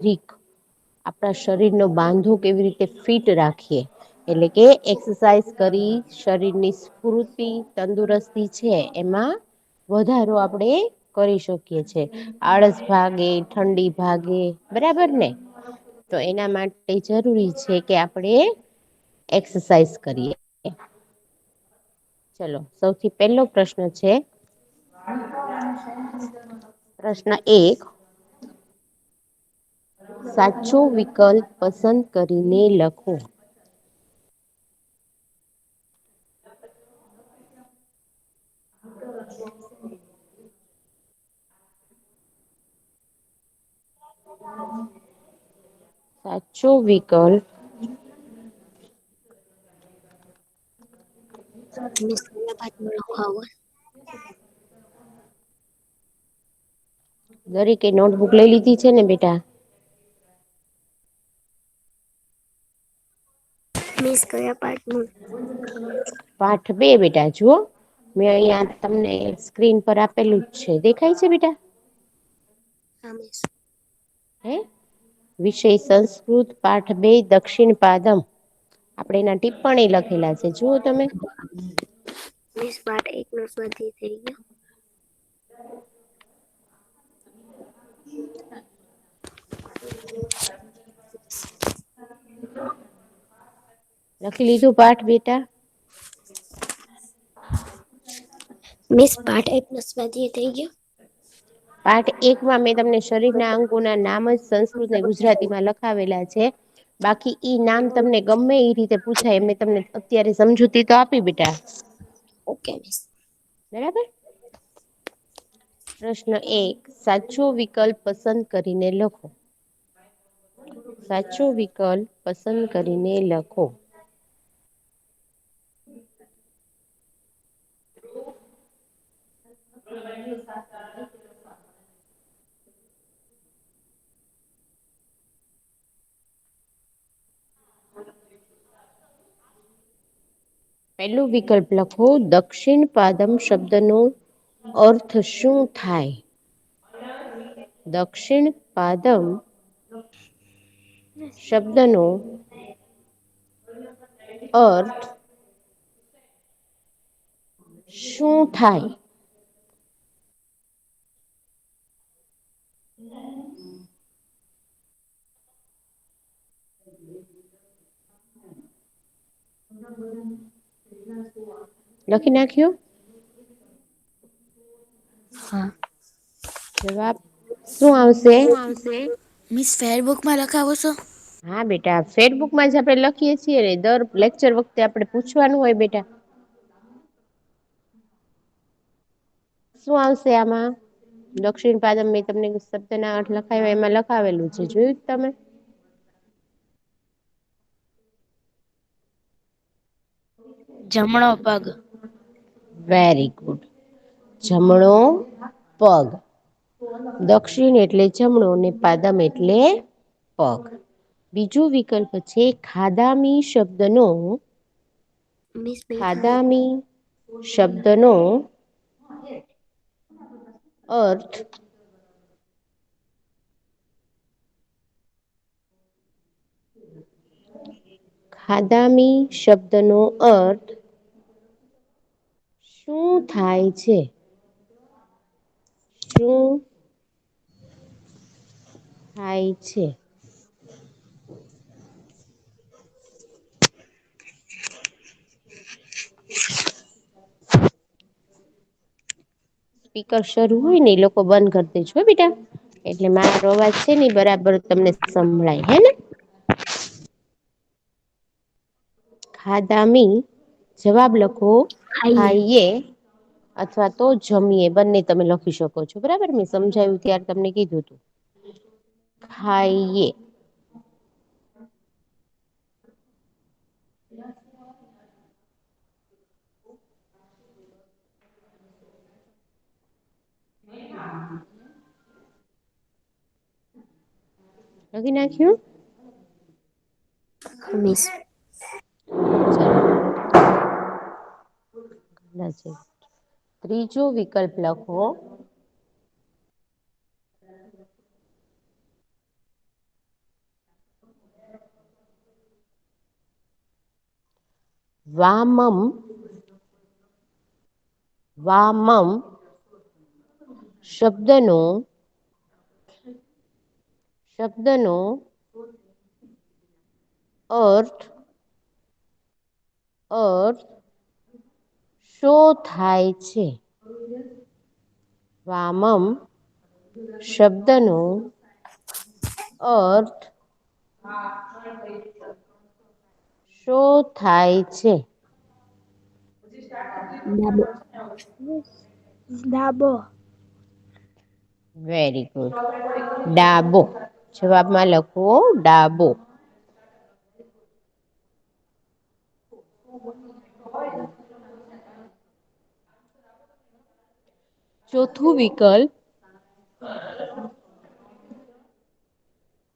રીક આપણા શરીરનો બાંધો કેવી રીતે ફિટ રાખીએ એટલે કે એક્સરસાઇઝ કરી શરીરની સ્ફૂર્તિ તંદુરસ્તી છે એમાં વધારો આપણેે કરી શકીએ છે. આળસ ભાગે, ઠંડી ભાગે, બરાબર ને? તો એના માટે જરૂરી છે કે આપણેે એક્સરસાઇઝ કરીએ. ચલો સૌથી પહેલો પ્રશ્ન છે. પ્રશ્ન 1. સાચો વિકલ્પ પસંદ કરીને લખો. સાચો વિકલ્પ મિસ કયા પાઠમાં લખાવું? દરેકે નોટબુક લઈ લીધી છે ને બેટા? મિસ કયા પાઠનું? પાઠ 2 બેટા જુઓ. મેં અહિયાં તમને સ્ક્રીન પર આપેલું જ છે. દેખાય છે બેટા? હા મિસ. હે વિષય સંસ્કૃત પાઠ 2 દક્ષિણ પાદમ. આપણે એના ટિપ્પણી લખેલા છે જુઓ તમે. મિસ પાઠ 1 નો સ્વાધ્યાય થઈ ગયો? લખી લીધું પાઠ બેટા? મિસ પાઠ 1 નો સ્વાધ્યાય થઈ ગયો? પાઠ 1માં મેં તમને શરીરના અંગોના નામ જ સંસ્કૃત ને ગુજરાતીમાં લખાવેલા છે. બાકી ઈ નામ તમને ગમે એ રીતે પૂછાય એમને તમને અત્યારે સમજૂતી તો આપી બેટા. Okay miss. બરાબર. પ્રશ્ન 1 સાચો વિકલ્પ પસંદ કરીને લખો. સાચો વિકલ્પ પસંદ કરીને લખો. પહેલું વિકલ્પ લખો દક્ષિણ પાદમ શબ્દનો અર્થ શું થાય? દક્ષિણ પાદમ શબ્દનો અર્થ શું થાય? લખી નાખ્યું? હા. જવાબ શું આવશે? મિસ ફેરબુકમાં લખાવો છો? હા બેટા ફેરબુકમાં જ આપણે લખીએ છીએ ને દર લેક્ચર વખતે આપણે પૂછવાનું હોય બેટા. શું આવશે આમાં? દક્ષિણ પાદમ મેં તમને શબ્દના અર્થ લખાવ્યા એમાં લખાવેલું છે જોયું તમે? જમણો પગ. Very good. જમણો પગ. દક્ષિણ એટલે જમણો ને પાદમ એટલે પગ. બીજો વિકલ્પ છે ખાદામી શબ્દનો મિસ બે ખાલી ખાદામી શબ્દનો અર્થ ખાદામી શબ્દનો અર્થ શું થાય છે? શું થાય છે? સ્પીકર શરૂ હોય ને એ લોકો બંધ કરી દેજો હો બેટા. એટલે મારો અવાજ છે ને બરાબર તમને સંભળાય હે ને? ખાદામી જવાબ લખો ખાઈએ. ખાઈએ અથવા તો જમીએ બંને તમે લખી શકો છો બરાબર મેં સમજાવ્યું ત્યારે તમને કીધું તું. ખાઈએ. લખી નાખ્યું? મિસ. ત્રીજો વિકલ્પ લખો વામમ વામમ શબ્દનો શબ્દનો અર્થ અર્થ શું થાય છે? વામમ શબ્દનો અર્થ શું થાય છે? ડાબો ડાબો વેરી ગુડ. ડાબો જવાબમાં લખો ડાબો. ચોથું વિકલ્પ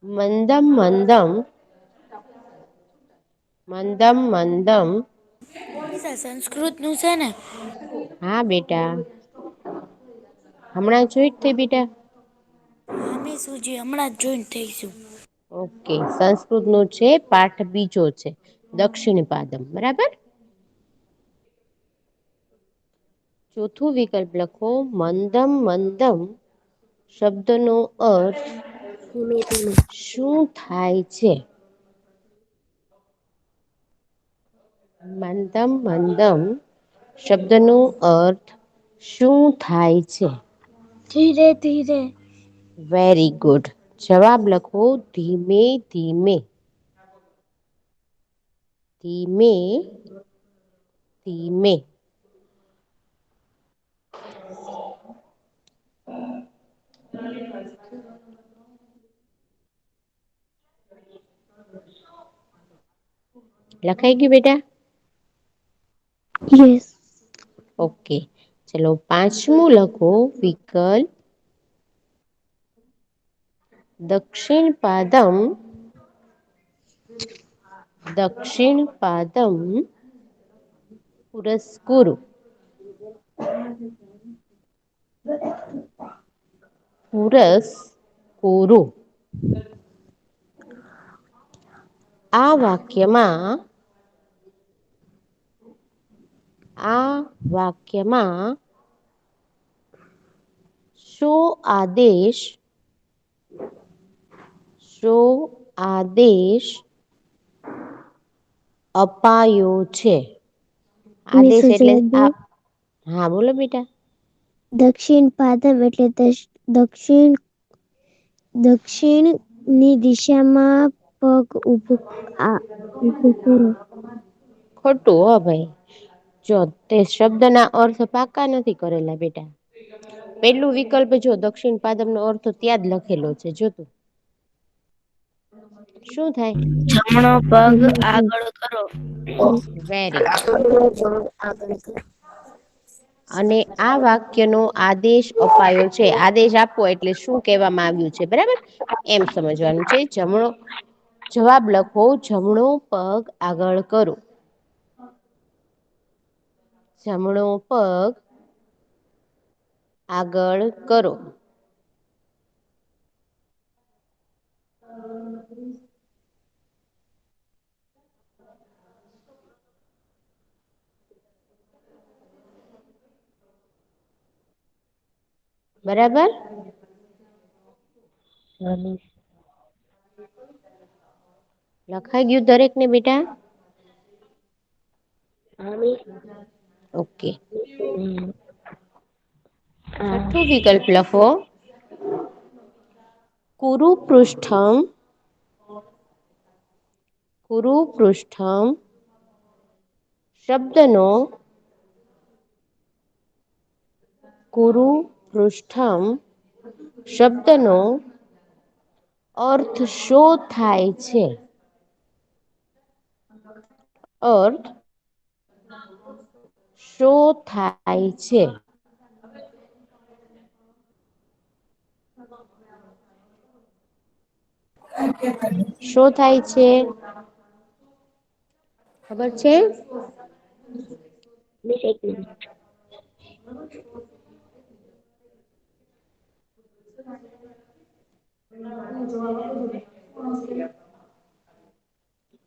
મંદમ મંદમ મંદમ મંદમ નિશા સંસ્કૃત નું છે ને? હા બેટા હમણાં જોઈ જ તે બેટા. અમે શુંજી હમણાં જ જોઈન્ટ થઈશું. ઓકે સંસ્કૃત નું છે પાઠ બીજો છે દક્ષિણ પાદમ બરાબર. ચોથું વિકલ્પ લખો મંદમ મંદમ શબ્દનો અર્થ ધીમે ધીમે શું થાય છે? મંદમ મંદમ શબ્દનો અર્થ શું થાય છે? ધીરે ધીરે વેરી ગુડ. જવાબ લખો ધીમે ધીમે. ધીમે ધીમે. લખાઈ ગયું બેટા? યસ. ઓકે ચલો પાંચમું લખો વિકલ્પ દક્ષિણ પાદમ દક્ષિણ પાદમ પુરસ્કુર પુરસ કુરુ. આ વાક્યમાં આ વાક્યમાં શું આદેશ શું આદેશ અપાયો છે? મેં આદેશ એટલે જવાબ દઉં? આ હા બોલો બેટા. દક્ષિણ પાદમ એટલે દક્ષિણ દક્ષિણની દિશામાં પગ ઊભું કરો. ખોટું હો ભાઈ. જો તે શબ્દના અર્થ પાકા નથી કરેલા બેટા. પેલું વિકલ્પ જો દક્ષિણ પાદમ નો અર્થ ત્યાં જ લખેલો છે જોતું. શું થાય? જમણો પગ આગળ કરો. Very good. જમણો પગ આગળ કરો. અને આ વાક્યનો આદેશ અપાયો છે. આદેશ આપવો એટલે શું કહેવામાં આવ્યું છે બરાબર એમ સમજવાનું છે. જમણો જવાબ લખો જમણો પગ આગળ કરો. જમણો પગ આગળ કરો. બરાબર. લખાઈ ગયું દરેક ને બેટા? ઓકે. છઠ્ઠું વિકલ્પ લખો કુરુ પૃષ્ઠમ કુરુ પૃષ્ઠમ શબ્દનો કુરુ પૃષ્ઠમ શબ્દનો અર્થ શું થાય છે? અર્થ શું થાય છે? શું થાય છે? ખબર છે? મિસ એક મિનિટ.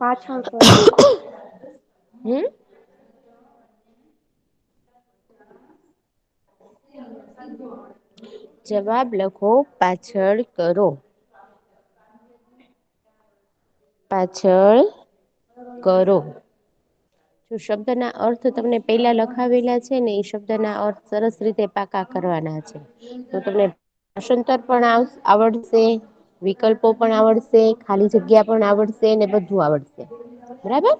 પાછળ કરો. હમ જવાબ લખો, પાછળ કરો. પાછળ કરો. જો શબ્દના અર્થ તમને પેલા લખાવેલા છે ને એ શબ્દના અર્થ સરસ રીતે પાકા કરવાના છે. તો તમને ભાષાંતર પણ આવડશે. વિકલ્પો પણ આવડશે, ખાલી જગ્યા પણ આવડશે ને બધું આવડશે. બરાબર.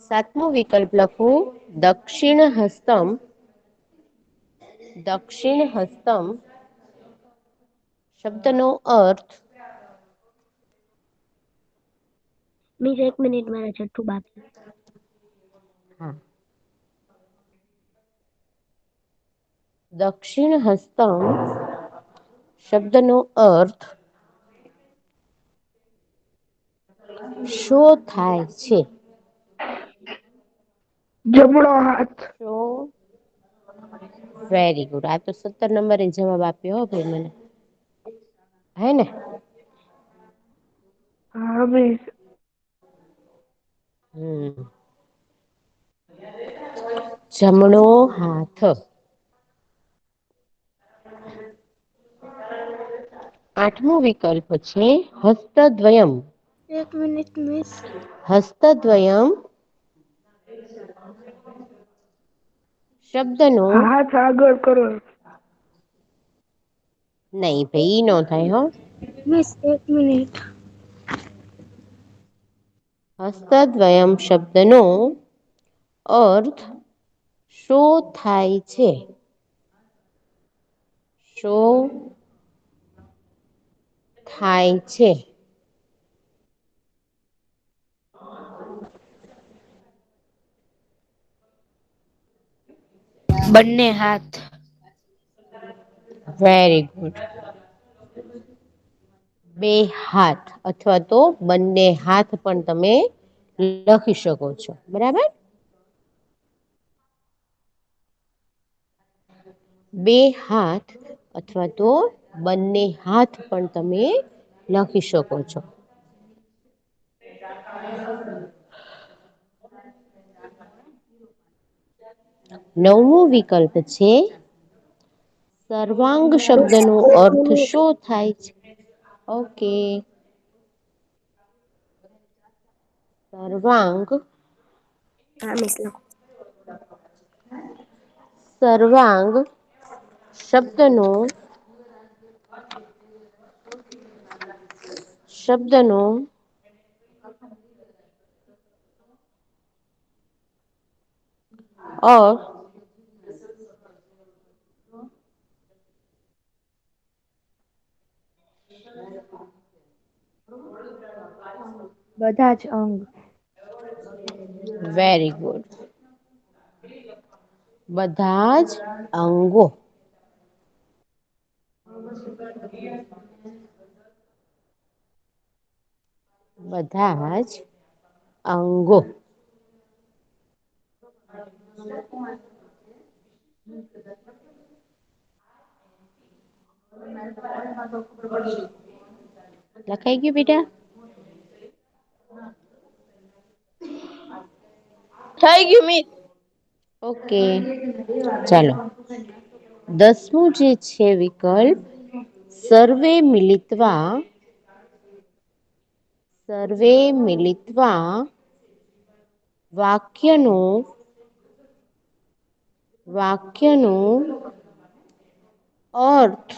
સાતમો વિકલ્પ લખું, દક્ષિણ હસ્તમ. દક્ષિણ હસ્તમ શબ્દનો અર્થ મિસ 1 મિનિટ, મારે છઠ્ઠું બાકી. હા. દક્ષિણ હસ્તમ શબ્દનો અર્થ શું થાય છે? જમણો હાથ. Show very good. આ તો 17 નંબરે જવાબ આપ્યો હો ભાઈ મને. હે ને? હા મિસ. જમણો હાથ. આઠમો વિકલ્પ છે હસ્તદ્વયમ. 1 મિનિટ મિસ. હસ્તદ્વયમ શબ્દનો હાથ આગળ કરો. નહી ભાઈ, ઈ નો થાય હો. Miss 1 minute. હસ્તદ્વયમ શબ્દનો અર્થ શું થાય છે? શું થાય છે? બંને હાથ. Very good. બે હાથ અથવા તો બંને હાથ પણ તમે લખી શકો છો. બરાબર. બે હાથ અથવા તો બંને હાથ પણ તમે લખી શકો છો. નવમો વિકલ્પ છે સર્વાંગ મિસ શબ્દનો 1 અર્થ મિનિટ. શું થાય છે? ઓકે. સર્વાંગ હા મિસ લખો. સર્વાંગ શબ્દનો શબ્દનો બધા જ અંગ. Very good. બધા જ અંગો. બધા જ અંગો. લખાઈ ગયું બેટા? થઈ ગયું મિસ. ઓકે, ચાલો. દસમું જે છે વિકલ્પ સર્વે મિલિત્વા સર્વે મિલિત્વા વાક્યનું અર્થ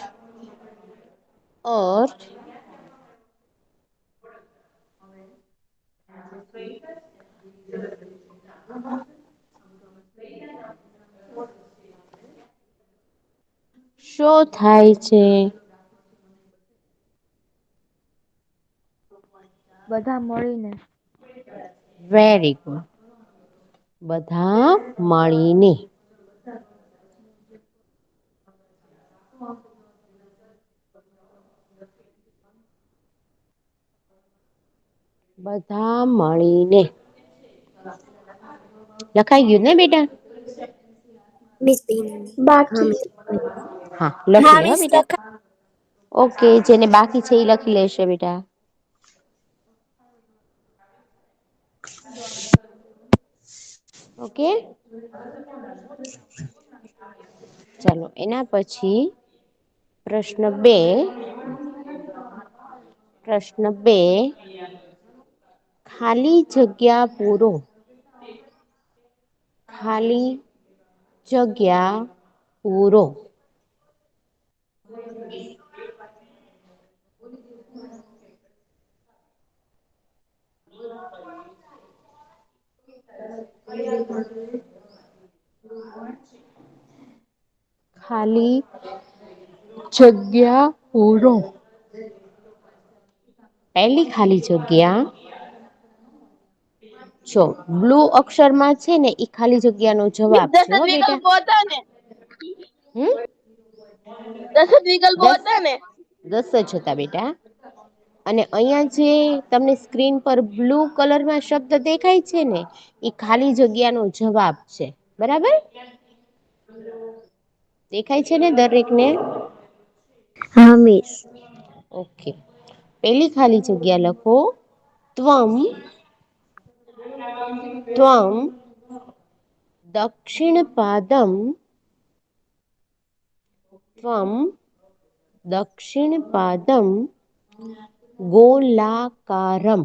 શું થાય છે? બધા મળીને. Very good. બધા મળીને. બધા મળીને. લખાઈ ગયું ને બેટા? Miss 2 minute. હા બાકી મિસ. હા લખી લે બેટા. ઓકે, જેને બાકી છે એ લખી લેશે બેટા. ઓકે. ચાલો એના પછી પ્રશ્ન 2. પ્રશ્ન 2. ખાલી જગ્યા પૂરો. ખાલી જગ્યા પૂરો. ખાલી જગ્યા પૂરો. પહેલી ખાલી જગ્યા જો બ્લુ અક્ષરમાં છે ને એ ખાલી જગ્યા નો જવાબ છે હો બેટા. હમ 10 જ વિકલ્પો દસ હતા ને. 10 જ હતા બેટા. અને અહિયાં જે તમને સ્ક્રીન પર બ્લુ કલરમાં શબ્દ દેખાય છે ને એ ખાલી જગ્યાનો જવાબ છે બરાબર. દેખાય છે ને દરેક ને. હા મિસ. ઓકે પેલી ખાલી જગ્યા લખો ત્વમ દક્ષિણ પાદમ ત્વમ દક્ષિણ પાદમ ગોલાકારમ.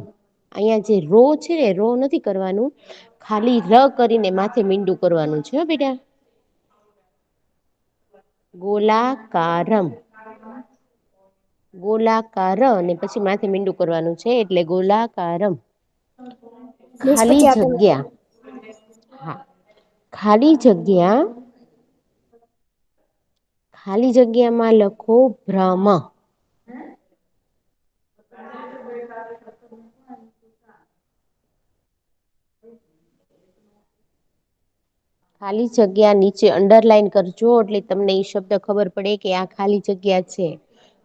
અહિયાં જે રો છે ને રો નથી કરવાનું ખાલી ર કરીને માથે મીંડું કરવાનું છે બેટા. ગોલાકારમ. ગોલાકાર અને પછી માથે મીંડું કરવાનું છે એટલે ગોલાકારમ. મિસ ખાલી પછી આપણ જગ્યા. હા ખાલી જગ્યા. ખાલી જગ્યામાં લખો ભ્રમ. ખાલી જગ્યા નીચે અંડરલાઈન કરજો એટલે તમને એ શબ્દ ખબર પડે કે આ ખાલી જગ્યા છે.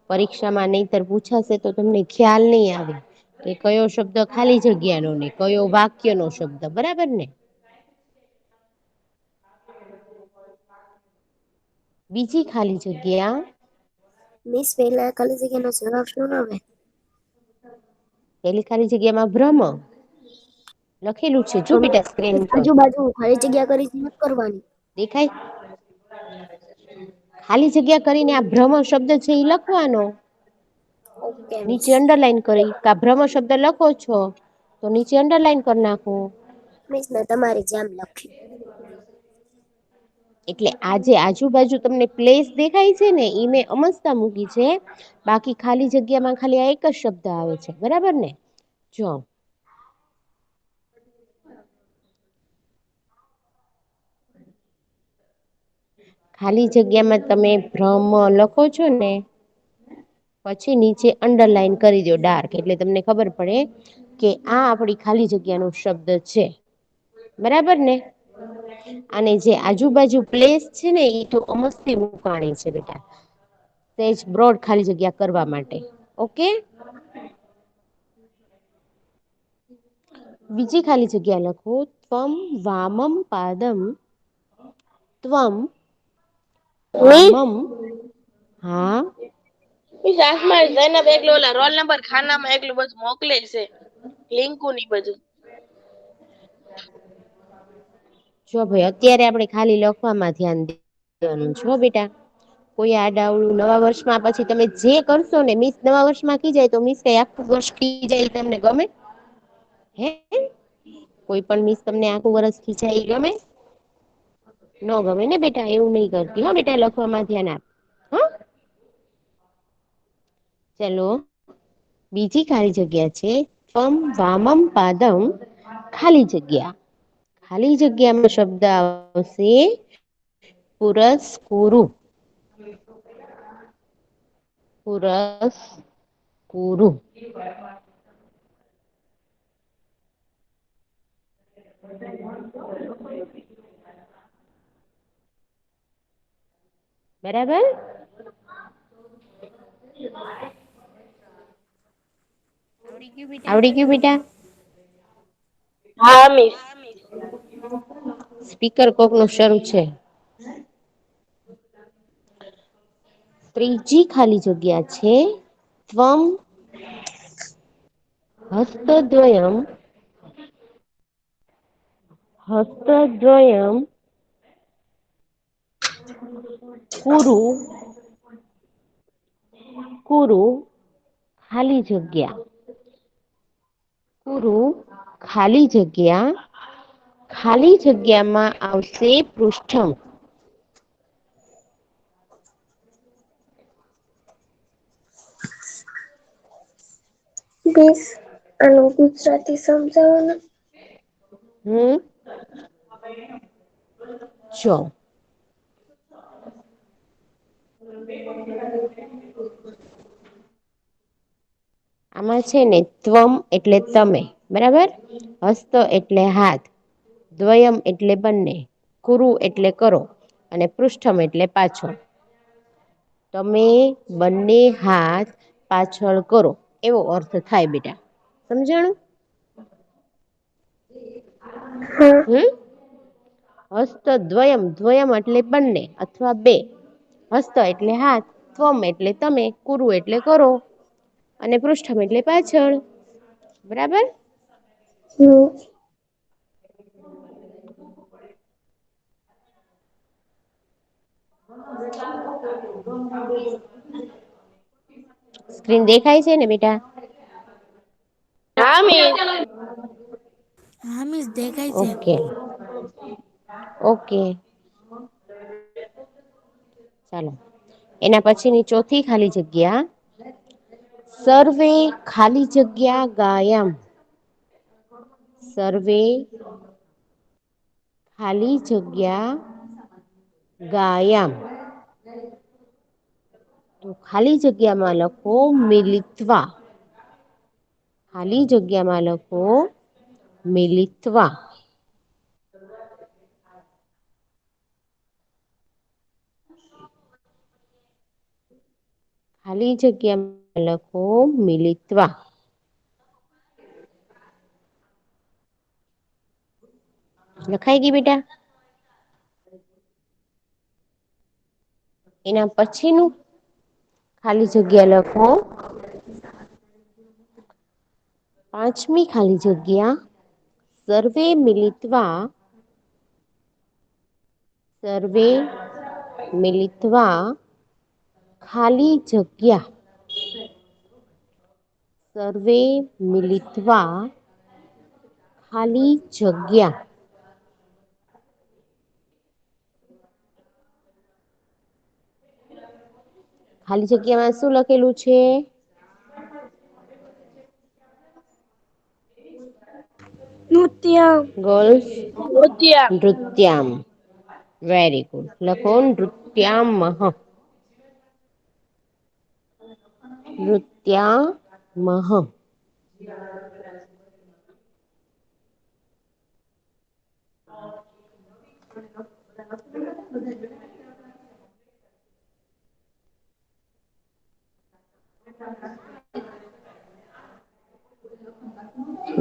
પરીક્ષામાં નહીતર પૂછાશે તો તમને ખ્યાલ નહી આવે. કે કયો શબ્દ ખાલી જગ્યાનો ને કયો વાક્યનો શબ્દ બરાબર ને. બીજી ખાલી જગ્યા. મિસ પહેલા ખાલી જગ્યાનો જવાબ શું આવે? પેલી ખાલી જગ્યામાં ભ્રમ લખેલું છે જો બેટા સ્ક્રીન પર. આજુબાજુ ખાલી જગ્યા કરી નથી કરવાની. દેખાય. ખાલી જગ્યા કરીને આ ભ્રમ શબ્દ છે એ લખવાનો. Okay miss. નીચે અંડરલાઈન કરી કા ભ્રમ શબ્દ લખો છો તો નીચે અંડરલાઈન કરી નાખો. મિસ મેં તમારી જેમ લખ્યું. એટલે આજે આજુબાજુ તમને પ્લેસ દેખાય છે ને ઈ મેં અમસ્તા મૂકી છે. બાકી ખાલી જગ્યામાં ખાલી આ એક જ શબ્દ આવે છે બરાબર ને જો. ખાલી જગ્યામાં તમે ભ્રમ લખો છો ને પછી નીચે અંડરલાઈન કરી દો ડાર્ક એટલે તમને ખબર પડે કે આ આપડી ખાલી જગ્યા નો શબ્દ છે બરાબર ને. અને જે આજુબાજુ પ્લેસ છે ને એ તો અમસ્તી મુકાણી છે બેટા. તેજ બ્રોડ ખાલી જગ્યા કરવા માટે ઓકે. બીજી ખાલી જગ્યા લખો ત્વમ વામમ પાદમ ત્વમ મિસ વામમ હા. જઈને એકલું ઓલા રોલ નંબર ખાનામાં એકલું બસ મોકલે છે લિંકો ની બધું. જો ભાઈ અત્યારે આપણે ખાલી લખવામાં ધ્યાન દેવાનું છો બેટા. કોઈ આડાઅવળું નવા વર્ષમાં પછી તમે જે કરશો ને મિસ નવા વર્ષમાં કી જાય તો મિસ કઈ આખું વર્ષ જાય તમને ગમે હે કોઈ પણ મિસ તમને આખું વર્ષ ખીજાય ગમે ન ગમે ને બેટા એવું નઈ કરતી હો બેટા લખવામાં ધ્યાન આપ હ. ચલો બીજી ખાલી જગ્યા છે ત્વમ વામમ પાદમ ખાલી જગ્યા. ખાલી જગ્યામાં શબ્દ આવશે પુરસ્કુરુ. પુરસ્કુરુ. બરાબર. આવડી ગયું બેટા. હા મિસ. સ્પીકર કોક નું શરૂ છે. ત્રીજી ખાલી જગ્યા છે ત્વમ હસ્તદ્વયમ હસ્તદ્વયમ કુરુ કુરુ ખાલી જગ્યા પૂરું ખાલી જગ્યા ખાલી જગ્યામાં આવશે પૃષ્ઠમ. બેસ આનું ગુજરાતી સમજાવોને. જો આમાં છે ને ત્વમ એટલે તમે બરાબર હસ્ત એટલે હાથ દ્વયમ એટલે બંને કુરુ એટલે કરો અને પૃષ્ઠમ એટલે પાછળ. તમે બંને હાથ પાછળ કરો એવો અર્થ થાય બેટા સમજાણું. હા. હસ્ત દ્વયમ દ્વયમ એટલે બંને અથવા બે હસ્ત એટલે હાથ ત્વમ એટલે તમે કુરુ એટલે કરો અને પૃષ્ઠમ એટલે પાછળ બરાબર. હમ. સ્ક્રીન દેખાય છે ને બેટા. હા મિસ. હા મિસ દેખાય છે. Okay okay. ચાલો એના પછીની ચોથી ખાલી જગ્યા સર્વે ખાલી જગ્યા ગાયમ. સર્વે ખાલી જગ્યા ગાયમ. તો ખાલી જગ્યામાં લખો મિલિત્વા. ખાલી જગ્યામાં લખો મિલિત્વા. ખાલી જગ્યામાં લખો મિલિત્વા. લખાઈ ગઈ બેટા. એના પછીનું ખાલી જગ્યા લખો પાંચમી ખાલી જગ્યા સર્વે મિલિત્વા સર્વે મિલિત્વા ખાલી જગ્યા સર્વે મિલિત્વા ખાલી જગ્યા. ખાલી જગ્યામાં શું લખેલું છે? નૃત્ય. ગર્લ્સ નૃત્ય. નૃત્યામ વેરી ગુડ લખો નૃત્યામ નૃત્યામહ.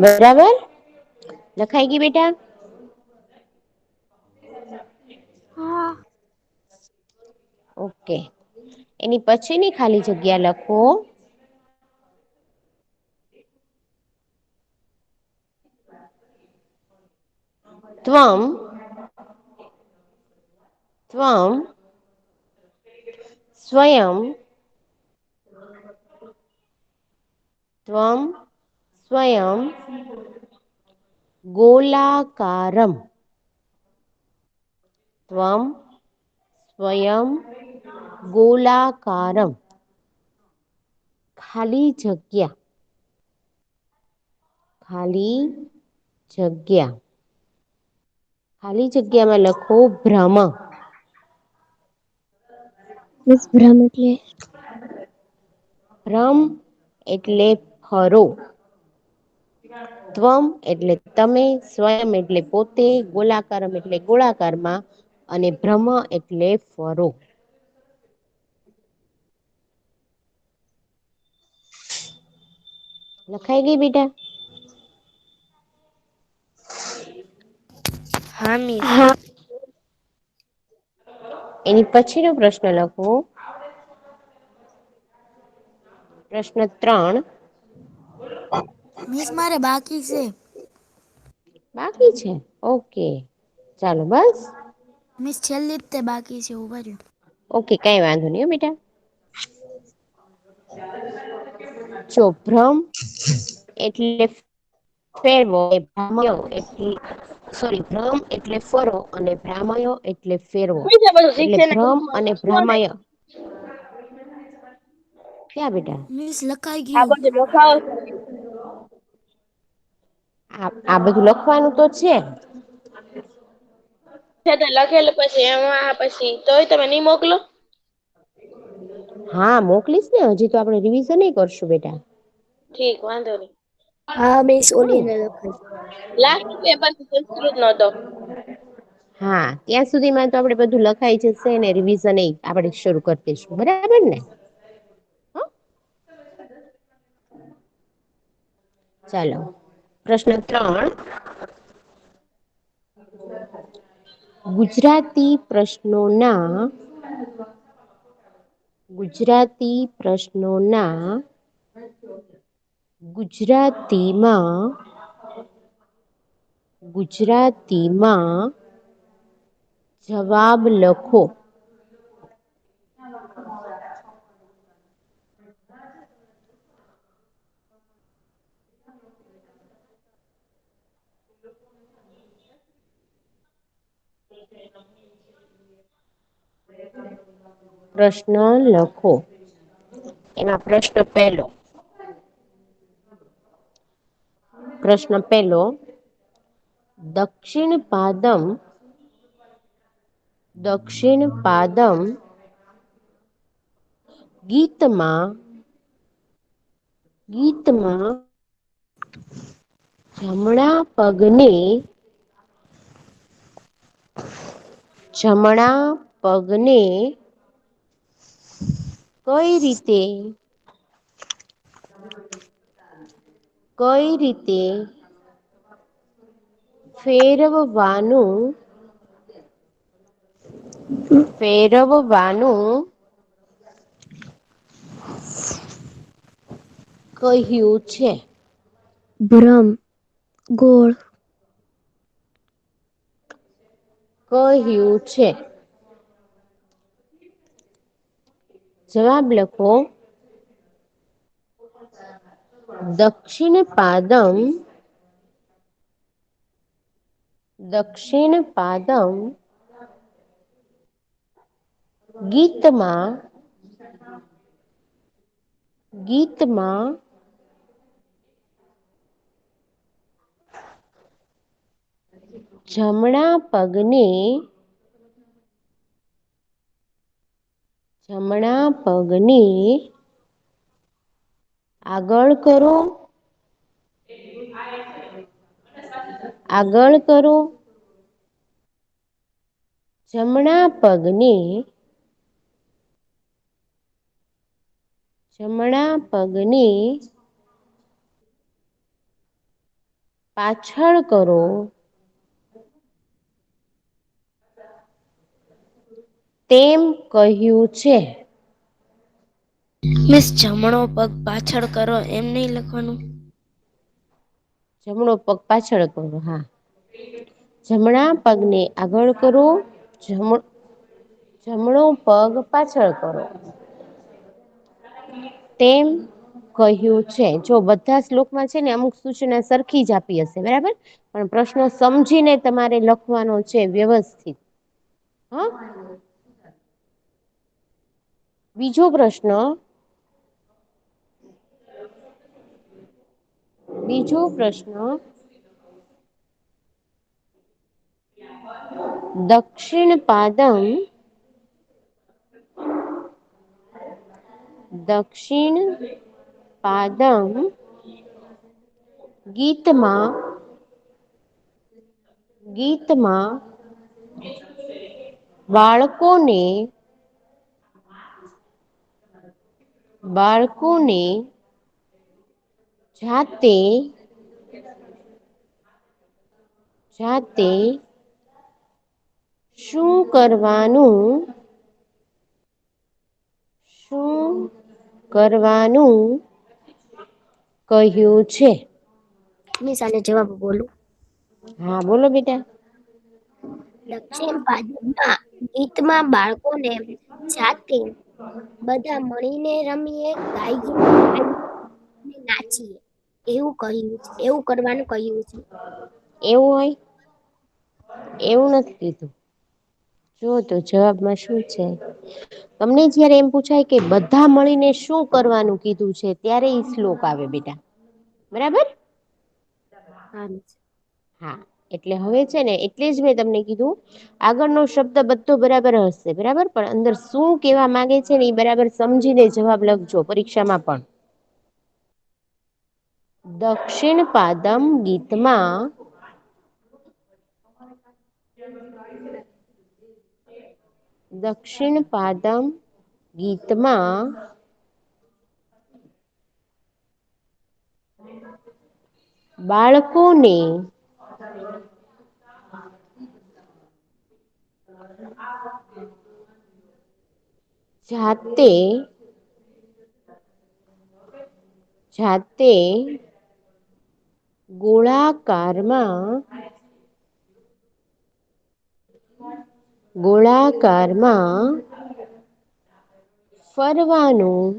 બરાબર લખાઈ ગઈ બેટા. હા. ઓકે એની પછીની ખાલી જગ્યા લખો ત્વમ ત્વમ સ્વયં ત્વમ સ્વયં ગોલાકારમ. ત્વમ સ્વયં ગોલાકારમ. ખાલી જગ્યા ખાલી જગ્યા. ખાલી જગ્યામાં લખો ભ્રમ. મિસ ભ્રમ એટલે ભ્રમ એટલે ખરો. ત્વમ એટલે તમે સ્વયં એટલે પોતે ગોલાકારમ એટલે ગોળાકારમાં અને ભ્રમ એટલે ફરો. લખાઈ ગઈ બેટા. હા મિસ. એની પછીનો પ્રશ્ન લખો પ્રશ્ન 3. મિસ મારે બાકી છે. બાકી છે ઓકે ચાલો બસ. મિસ છેલ્લી જ તે બાકી છે ઉભા રહ્યો. ઓકે, કઈ વાંધો નહીં હો બેટા. જો ભ્રમ એટલે ફેરવો, ભ્રામયો એટલે સોરી, ભ્રમ એટલે ફરો અને ભ્રામયો એટલે ફેરવો. શું છે બધું એટલે શિક્ષણ ભ્રમ અને ભ્રામય ક્યાં બેટા? મિસ લખાઈ આ ગયું. બધું લખાવો આ બધું લખવાનું તો છે. છે તો લખેલું પછી એમાં પછી તોય તમે નહીં મોકલો. હા મોકલીશ ને, હજી તો આપણે રિવિઝન કરશું બેટા. ઠીક, વાંધો નહીં. હા મિસ હો ને? ઓલીને લખાઈ. લાસ્ટ પેપર સંસ્કૃત નો હતો. હા ત્યાં સુધીમાં તો આપણે બધું લખાઈ જશે ને રિવિઝન આપણે શરૂ કરી દઈશું, બરાબર ને? હો? ચાલો, પ્રશ્ન 3. ગુજરાતી પ્રશ્નોના ગુજરાતીમાં જવાબ લખો. પ્રશ્ન લખો. એમાં પ્રશ્ન પહેલો. દક્ષિણ પાદમ ગીતમાં જમણા પગને કઈ રીતે ફેરવવાનું કહ્યું છે? ભ્રમ, ગોળ. કહ્યું છે. જવાબ લખો. દક્ષિણ પાદમ ગીતમાં જમણા પગને આગળ કરો. જમણા પગને પાછળ કરો. તેમ કહ્યું છે. મિસ જમણો પગ પાછળ કરો એમ નહીં લખવાનું? જમણો પગ પાછળ કરો. હા, જમણા પગને આગળ કરો, જમણો પગ પાછળ કરો. તેમ કહ્યું છે. જો બધા શ્લોકમાં છે ને અમુક સૂચના સરખી જ આપી હશે, બરાબર, પણ પ્રશ્ન સમજીને તમારે લખવાનો છે વ્યવસ્થિત. હા. બીજો પ્રશ્ન. દક્ષિણ પાદમ ગીતમાં બાળકોને જાતે શું કરવાનું કહ્યું છે? મિસ આને જવાબ બોલું. હા બોલો બેટા. દક્ષિણ પાદમના ગીતમાં બાળકોને જાતે બધા મળીને રમીએ, ગાઈએ અને નાચીએ એવું કહ્યું છે, એવું કરવાનું કહ્યું છે. એવું હોય? એવું નથી કીધું. જો તો જવાબમાં શું છે? તમને જયારે એમ પૂછાય કે બધા મળીને શું કરવાનું કીધું છે, ત્યારે ઈ શ્લોક આવે બેટા. બરાબર? હા. હા, એટલે હવે છે ને એટલે જ મેં તમને કીધું આગળનો શબ્દ બધો બરાબર હશે, બરાબર, પણ અંદર શું કેવા માંગે છે ને એ બરાબર સમજીને જવાબ લખજો પરીક્ષામાં પણ. દક્ષિણ પાદમ ગીતમાં દક્ષિણ પાદમ ગીતમાં બાળકોને જાતે જાતે ગોળાકારમાં ગોળાકારમાં ફરવાનું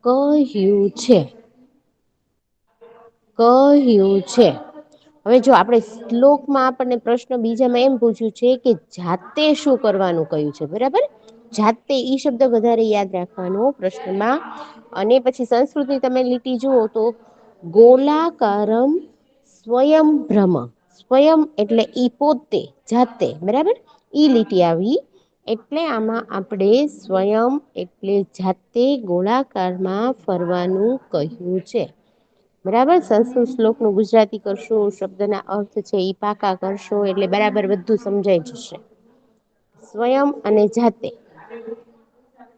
કહ્યું છે. કહ્યું છે. હવે જો આપણે શ્લોકમાં આપણને પ્રશ્ન બીજામાં એમ પૂછ્યું છે કે જાતે શું કરવાનું કહ્યું છે, બરાબર? જાતે ઈ શબ્દ વધારે યાદ રાખવાનો પ્રશ્નમાં. અને પછી સંસ્કૃતની તમે લીટી જુઓ તો ગોલાકારમ સ્વયંભ્રમ. સ્વયં એટલે ઈ પોતે, જાતે, બરાબર? ઈ લીટી આવી. એટલે આમાં આપણે સ્વયં એટલે જાતે ગોળાકારમાં ફરવાનું કહ્યું છે. બરાબર? સંસ્કૃત શ્લોકનું ગુજરાતી કરશો, શબ્દના અર્થ છે ઈ પાકા કરશો એટલે બરાબર બધું સમજાઈ જશે. સ્વયં અને જાતે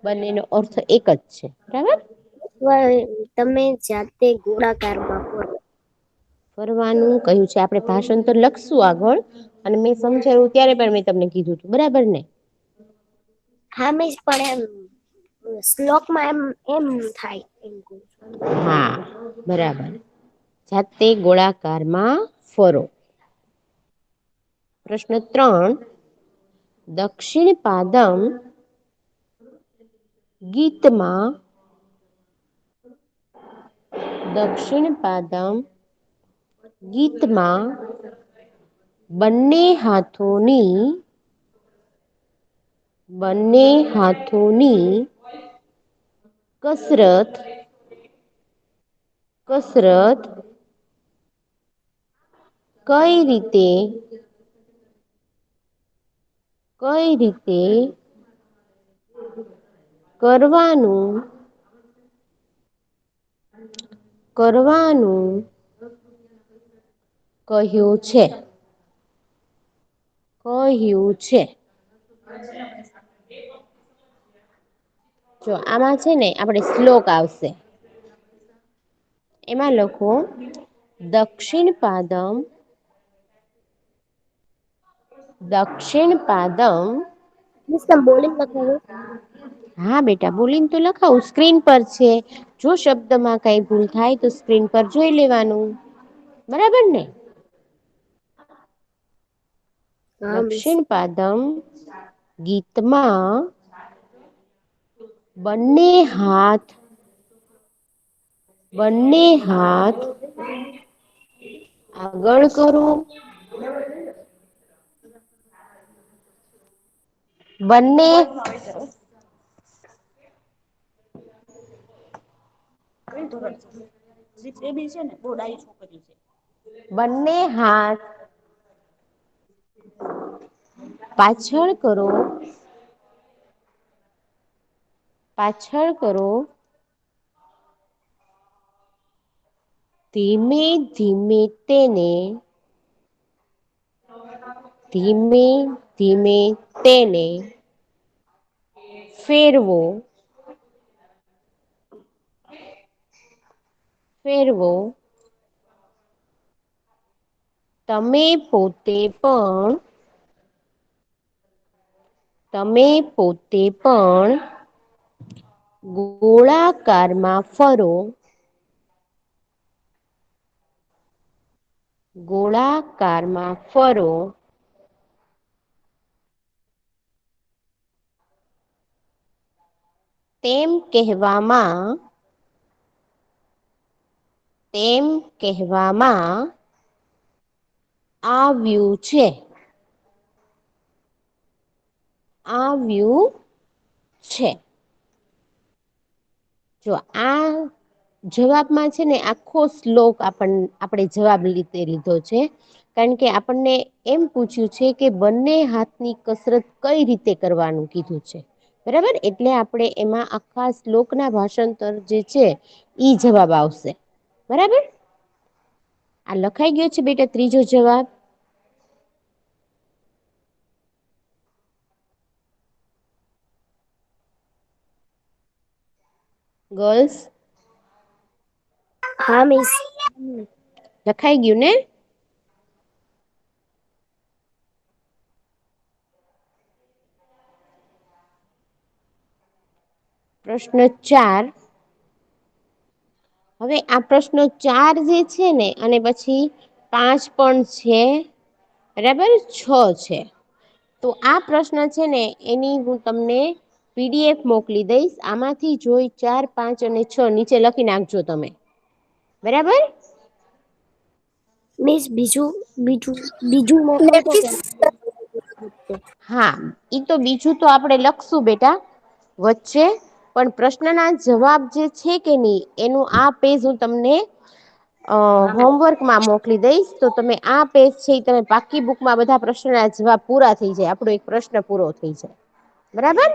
બંનેનો અર્થ એક જ છે, બરાબર? તમે જાતે ગોળાકારમાં ફરો. ફરવાનું કહ્યું છે. આપણે ભાષાંતર લખશું આગળ. અને મેં સમજાવ્યું ત્યારે પણ મેં તમને કીધું હતું, બરાબર ને? હા મિસ, પણ એમ શ્લોકમાં એમ થાય એમ કહું છું. હા, બરાબર. જાતે ગોળાકારમાં ફરો. પ્રશ્ન 3. દક્ષિણ પાદમ ગીતમાં દક્ષિણ પાદમ ગીતમાં બંને હાથોની કસરત કઈ રીતે કરવાનું કહ્યું છે. કહ્યું છે. જો આમાં છે ને આપણે શ્લોક આવશે. એમાં લખો દક્ષિણ પાદમ મિસ તમે બોલીને બતાવો. હા બેટા, બોલીને તો લખાવું, સ્ક્રીન પર છે. જો શબ્દમાં કઈ ભૂલ થાય તો સ્ક્રીન પર જોઈ લેવાનું, બરાબર ને? હા મિસ. દક્ષિણ પાદમ ગીતમાં બંને હાથ આગળ કરો. બંને બંને હાથ પાછળ કરો. પાછળ કરો. ધીમે ધીમે તેને ફેરવો. તમે પોતે પણ ગોળાકારમાં ફરો. ગોળાકારમાં ફરો. તેમ કહેવામાં આવ્યું છે. આવ્યું છે. જો આ જવાબમાં છે ને આખો શ્લોક આપણે જવાબ લીધો છે. કારણ કે આપણને એમ પૂછ્યું છે કે બંને હાથની કસરત કઈ રીતે કરવાનું કીધું છે. બરાબર, એટલે આપણે એમાં આખા શ્લોક ના ભાષાંતર જે છે ઈ જવાબ આવશે. બરાબર, આ લખાઈ ગયો છે બેટા ત્રીજો જવાબ. ગર્લ્સ, હા મિસ. લખાઈ ગયું ને? પ્રશ્ન 4. હવે આ પ્રશ્નો 4 જે છે ને અને પછી 5 પણ છે, બરાબર, 6 છે. તો આ પ્રશ્ન છે ને એની હું તમને PDF મોકલી દઈશ. આમાંથી જોઈ 4, 5 અને 6 નીચે લખી નાખજો તમે. બરાબર. મિસ બીજું મોકલો તો કે હા, ઈ તો બીજું તો આપણે લખશું બેટા વચ્ચે. પણ પ્રશ્નના જવાબ જે છે કે નહી એનું આ પેજ હું તમને હોમવર્કમાં મોકલી દઈશ. તો તમે આ પેજ છે એ તમે પાકી બુકમાં બધા પ્રશ્નના જવાબ પૂરા થઈ જાય. આપણો એક પ્રશ્ન પૂરો થઈ જાય. બરાબર.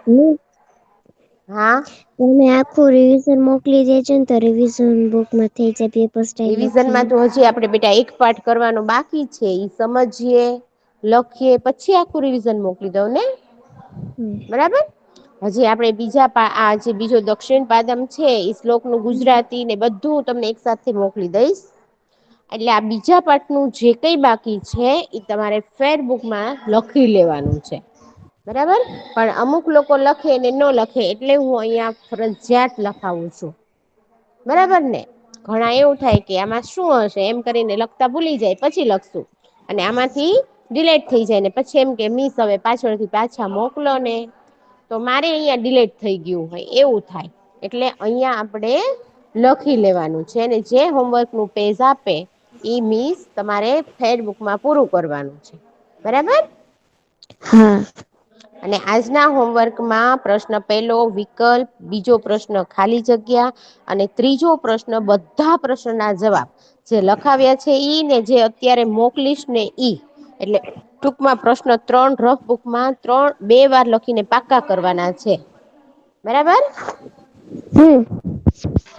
હા, તમે આખું રિવિઝન મોકલી દેજો ને તો રિવિઝન બુકમાં થઈ જાય. પેપર સ્ટાઇલ રિવિઝનમાં લખીને. તો હજી આપણે બેટા એક પાઠ કરવાનો બાકી છે. ઈ સમજીએ, લખીએ, પછી આખું રિવિઝન મોકલી દઉં ને. બરાબર. હજી આપણે આ જે બીજો દક્ષિણ પાદમ છે ઈ શ્લોક નું ગુજરાતી ને બધું હું તમને એક સાથે મોકલી દઈશ. એટલે આ બીજા પાઠનું જે કઈ બાકી છે એ તમારે ફેરબુકમાં લખી લેવાનું છે. બરાબર. પણ અમુક લોકો લખે ને ન લખે એટલે હું અહિયાં ફરજિયાત લખાવું છું. બરાબર ને. ઘણા એવું થાય કે આમાં શું હશે એમ કરીને લખતા ભૂલી જાય, પછી લખશું. અને આમાંથી ડિલેટ થઈ જાય ને પછી એમ કે મિસ હવે પાછળથી પાછા મોકલો ને. તો મારે અહિયાં ડિલેટ થઈ ગયું હોય એવું થાય. એટલે અહિયાં આપણે લખી લેવાનું છે. અને જે હોમવર્કનું પેજ આપે ઈ મિસ તમારે ફેરબુકમાં પૂરું કરવાનું છે. બરાબર. હા. અને આજના હોમવર્કમાં પ્રશ્ન પહેલો વિકલ્પ, બીજો પ્રશ્ન ખાલી જગ્યા અને ત્રીજો પ્રશ્ન બધા પ્રશ્નના જવાબ જે લખાવ્યા છે ઈ ને જે અત્યારે મોકલીશ ને ઈ. એટલે ટૂંકમાં પ્રશ્ન 3 રફ બુકમાં 2 વાર લખીને પાક્કા કરવાના છે. બરાબર.